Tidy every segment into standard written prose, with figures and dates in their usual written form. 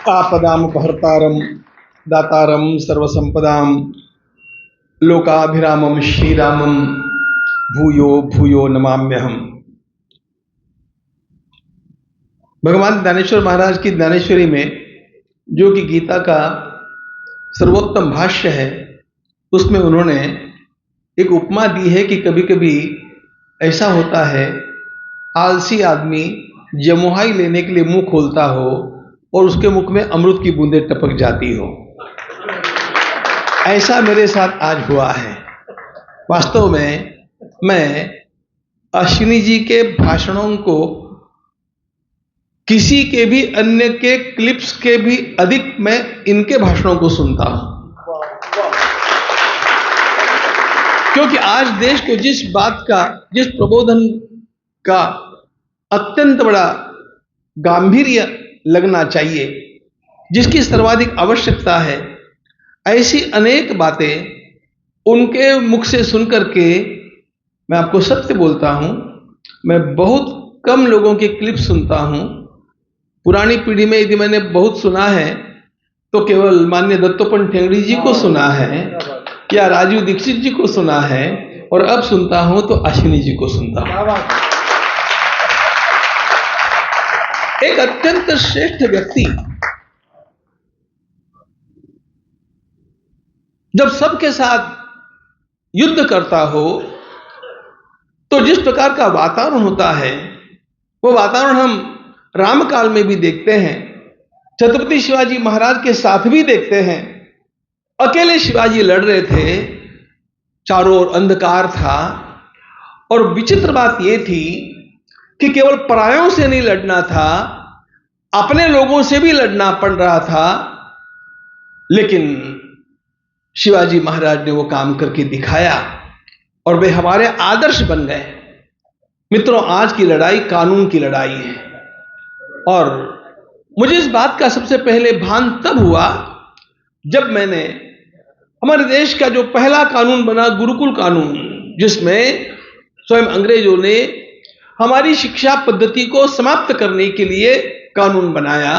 आपदामपहर्तारं दातारं सर्वसंपदां लोकाभिरामं श्रीरामं भूयो भूयो नमाम्यहम्। भगवान ज्ञानेश्वर महाराज की ज्ञानेश्वरी में जो कि गीता का सर्वोत्तम भाष्य है, उसमें उन्होंने एक उपमा दी है कि कभी कभी ऐसा होता है, आलसी आदमी जमुहाई लेने के लिए मुंह खोलता हो और उसके मुख में अमृत की बूंदें टपक जाती हो। ऐसा मेरे साथ आज हुआ है। वास्तव में मैं अश्विनी जी के भाषणों को किसी के भी अन्य के क्लिप्स के भी अधिक मैं इनके भाषणों को सुनता हूं, क्योंकि आज देश को जिस बात का, जिस प्रबोधन का अत्यंत बड़ा गांभीर्य लगना चाहिए, जिसकी सर्वाधिक आवश्यकता है, ऐसी अनेक बातें उनके मुख से सुनकर के मैं आपको सत्य बोलता हूं, मैं बहुत कम लोगों के क्लिप सुनता हूं। पुरानी पीढ़ी में यदि मैंने बहुत सुना है तो केवल माननीय दत्तोपंत ठेंगड़ी जी को सुना है या राजीव दीक्षित जी को सुना है, और अब सुनता हूं तो अश्विनी जी को सुनता हूं। एक अत्यंत श्रेष्ठ व्यक्ति जब सबके साथ युद्ध करता हो तो जिस प्रकार का वातावरण होता है, वो वातावरण हम रामकाल में भी देखते हैं, छत्रपति शिवाजी महाराज के साथ भी देखते हैं। अकेले शिवाजी लड़ रहे थे, चारों ओर अंधकार था, और विचित्र बात यह थी कि केवल परायों से नहीं लड़ना था, अपने लोगों से भी लड़ना पड़ रहा था। लेकिन शिवाजी महाराज ने वो काम करके दिखाया और वे हमारे आदर्श बन गए। मित्रों, आज की लड़ाई कानून की लड़ाई है, और मुझे इस बात का सबसे पहले भान तब हुआ जब मैंने हमारे देश का जो पहला कानून बना, गुरुकुल कानून, जिसमें स्वयं अंग्रेजों ने हमारी शिक्षा पद्धति को समाप्त करने के लिए कानून बनाया,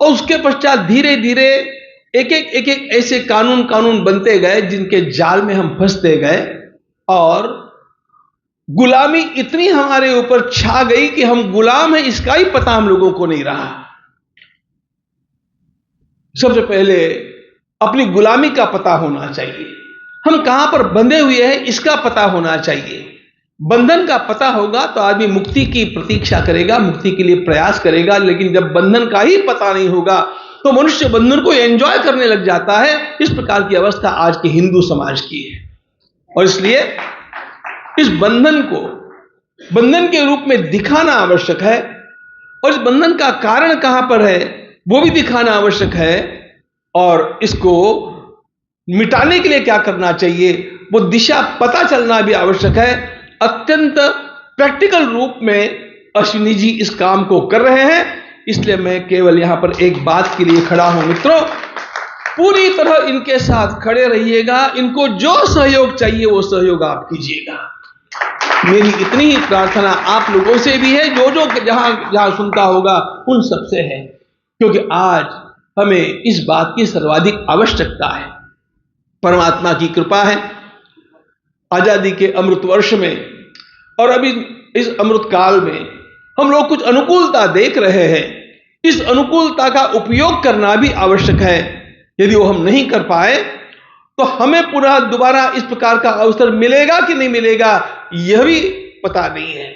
और उसके पश्चात धीरे धीरे एक एक ऐसे कानून बनते गए जिनके जाल में हम फंसते गए, और गुलामी इतनी हमारे ऊपर छा गई कि हम गुलाम हैं इसका ही पता हम लोगों को नहीं रहा। सबसे पहले अपनी गुलामी का पता होना चाहिए, हम कहां पर बंधे हुए हैं इसका पता होना चाहिए। बंधन का पता होगा तो आदमी मुक्ति की प्रतीक्षा करेगा, मुक्ति के लिए प्रयास करेगा। लेकिन जब बंधन का ही पता नहीं होगा तो मनुष्य बंधन को एंजॉय करने लग जाता है। इस प्रकार की अवस्था आज के हिंदू समाज की है, और इसलिए इस बंधन को बंधन के रूप में दिखाना आवश्यक है, और इस बंधन का कारण कहां पर है वो भी दिखाना आवश्यक है, और इसको मिटाने के लिए क्या करना चाहिए वो दिशा पता चलना भी आवश्यक है। अत्यंत प्रैक्टिकल रूप में अश्विनी जी इस काम को कर रहे हैं, इसलिए मैं केवल यहां पर एक बात के लिए खड़ा हूं। मित्रों, पूरी तरह इनके साथ खड़े रहिएगा, इनको जो सहयोग चाहिए वो सहयोग आप कीजिएगा। मेरी इतनी ही प्रार्थना आप लोगों से भी है, जो जहां जहां सुनता होगा उन सबसे है, क्योंकि आज हमें इस बात की सर्वाधिक आवश्यकता है। परमात्मा की कृपा है, आजादी के अमृत वर्ष में और अभी इस अमृत काल में हम लोग कुछ अनुकूलता देख रहे हैं। इस अनुकूलता का उपयोग करना भी आवश्यक है। यदि वो हम नहीं कर पाए तो हमें पुनः दोबारा इस प्रकार का अवसर मिलेगा कि नहीं मिलेगा यह भी पता नहीं है।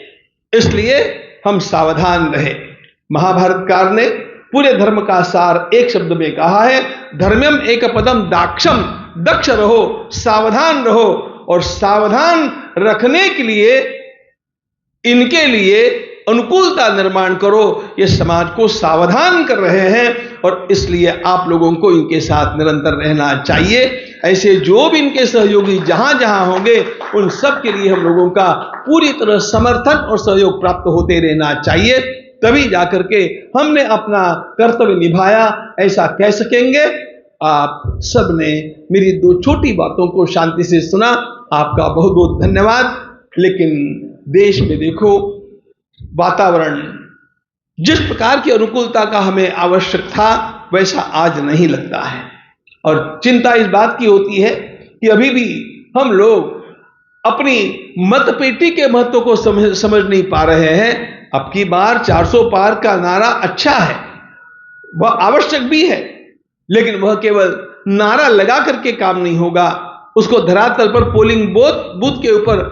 इसलिए हम सावधान रहे। महाभारतकार ने पूरे धर्म का सार एक शब्द में कहा है, धर्म्यम एक पदम दाक्षम। दक्ष रहो, सावधान रहो, और सावधान रखने के लिए इनके लिए अनुकूलता निर्माण करो। ये समाज को सावधान कर रहे हैं, और इसलिए आप लोगों को इनके साथ निरंतर रहना चाहिए। ऐसे जो भी इनके सहयोगी जहां जहां होंगे उन सब के लिए हम लोगों का पूरी तरह समर्थन और सहयोग प्राप्त होते रहना चाहिए, तभी जाकर के हमने अपना कर्तव्य निभाया ऐसा कह सकेंगे। आप सब ने मेरी दो छोटी बातों को शांति से सुना, आपका बहुत बहुत धन्यवाद। लेकिन देश में देखो वातावरण जिस प्रकार की अनुकूलता का हमें आवश्यक था वैसा आज नहीं लगता है। और चिंता इस बात की होती है कि अभी भी हम लोग अपनी मतपेटी के महत्व को समझ नहीं पा रहे हैं। अब की बार 400 पार का नारा अच्छा है, वह आवश्यक भी है, लेकिन वह केवल नारा लगा करके काम नहीं होगा, उसको धरातल पर पोलिंग बूथ के ऊपर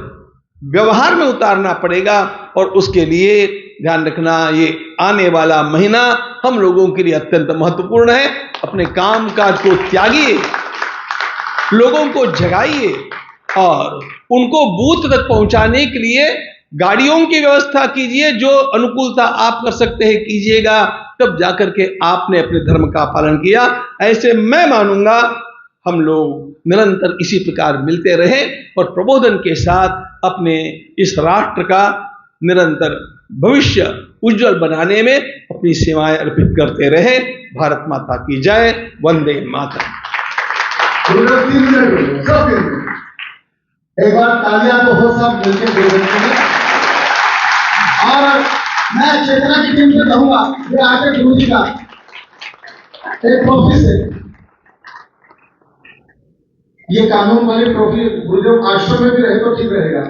व्यवहार में उतारना पड़ेगा। और उसके लिए ध्यान रखना, ये आने वाला महीना हम लोगों के लिए अत्यंत महत्वपूर्ण है। अपने काम काज को त्यागिए, लोगों को जगाइए और उनको बूथ तक पहुंचाने के लिए गाड़ियों की व्यवस्था कीजिए। जो अनुकूलता आप कर सकते हैं कीजिएगा, तब जाकर के आपने अपने धर्म का पालन किया। ऐसे मैं मानूंगा हम लोग निरंतर इसी प्रकार मिलते रहे और प्रबोधन के साथ अपने इस राष्ट्र का निरंतर भविष्य उज्जवल बनाने में अपनी सेवाएं अर्पित करते रहे। भारत माता की जय। वंदे मातरम। एक बार तालियां तो हो सब मिलकर दे देते हैं। और मैं चेतना की टीम से कहूंगा ये आगे गुरु जी का एक ट्रॉफी से, ये कानून वाली ट्रॉफी गुरुदेव आश्रम में भी रहे तो ठीक रहेगा।